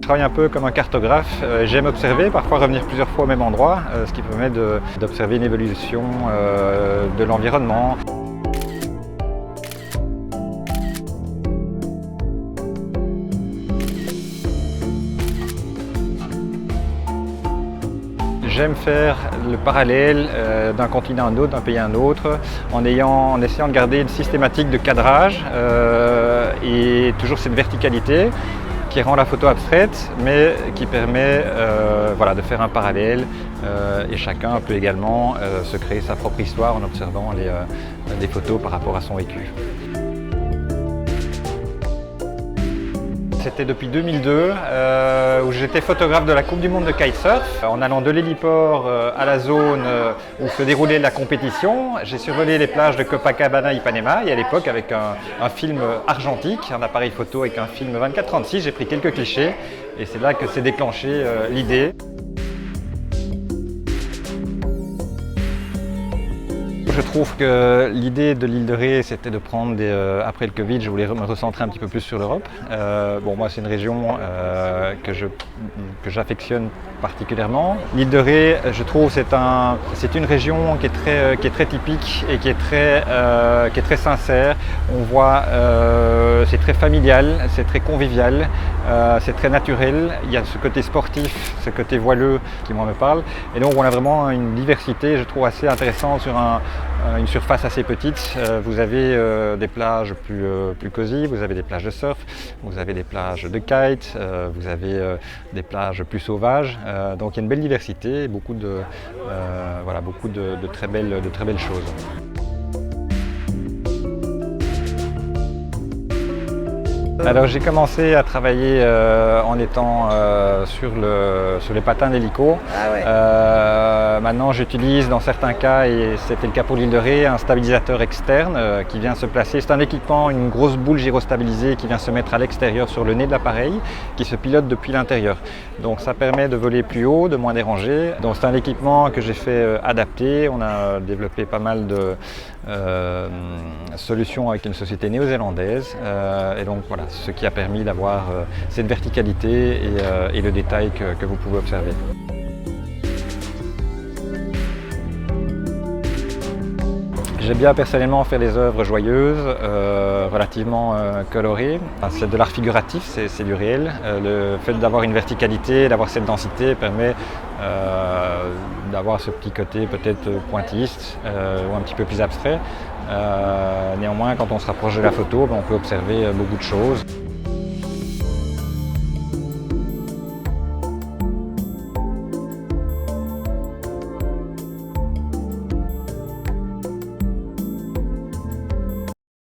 travaille un peu comme un cartographe. J'aime observer, parfois revenir plusieurs fois au même endroit, ce qui permet d'observer une évolution de l'environnement. J'aime faire le parallèle d'un continent à un autre, d'un pays à un autre, en essayant de garder une systématique de cadrage et toujours cette verticalité qui rend la photo abstraite, mais qui permet voilà, de faire un parallèle et chacun peut également se créer sa propre histoire en observant des photos par rapport à son vécu. C'était depuis 2002 où j'étais photographe de la Coupe du Monde de kitesurf. En allant de l'héliport à la zone où se déroulait la compétition, j'ai survolé les plages de Copacabana, Ipanema et à l'époque avec un film argentique, un appareil photo avec un film 24-36, j'ai pris quelques clichés et c'est là que s'est déclenchée l'idée. Je trouve que l'idée de l'île de Ré, c'était de prendre après le Covid, je voulais me recentrer un petit peu plus sur l'Europe. Bon, moi, c'est une région que j'affectionne particulièrement. L'île de Ré, je trouve, c'est une région qui est très typique et qui est très sincère. On voit, c'est très familial, c'est très convivial, c'est très naturel. Il y a ce côté sportif, ce côté voileux qui moi me parle. Et donc, on a vraiment une diversité, je trouve, assez intéressante sur une surface assez petite. Vous avez des plages plus cosy, vous avez des plages de surf, vous avez des plages de kite, vous avez des plages plus sauvages. Donc il y a une belle diversité, beaucoup de très belles choses. Alors j'ai commencé à travailler en étant sur les patins d'hélico. Ah ouais. Maintenant j'utilise dans certains cas, et c'était le cas pour l'île de Ré, un stabilisateur externe qui vient se placer. C'est un équipement, une grosse boule gyrostabilisée qui vient se mettre à l'extérieur sur le nez de l'appareil, qui se pilote depuis l'intérieur. Donc ça permet de voler plus haut, de moins déranger. Donc c'est un équipement que j'ai fait adapter. On a développé pas mal de solutions avec une société néo-zélandaise. Et donc voilà, ce qui a permis d'avoir cette verticalité et le détail que vous pouvez observer. J'aime bien personnellement faire des œuvres joyeuses, relativement colorées. Enfin, c'est de l'art figuratif, c'est du réel. Le fait d'avoir une verticalité, d'avoir cette densité permet d'avoir ce petit côté peut-être pointilliste ou un petit peu plus abstrait. Néanmoins, quand on se rapproche de la photo, on peut observer beaucoup de choses.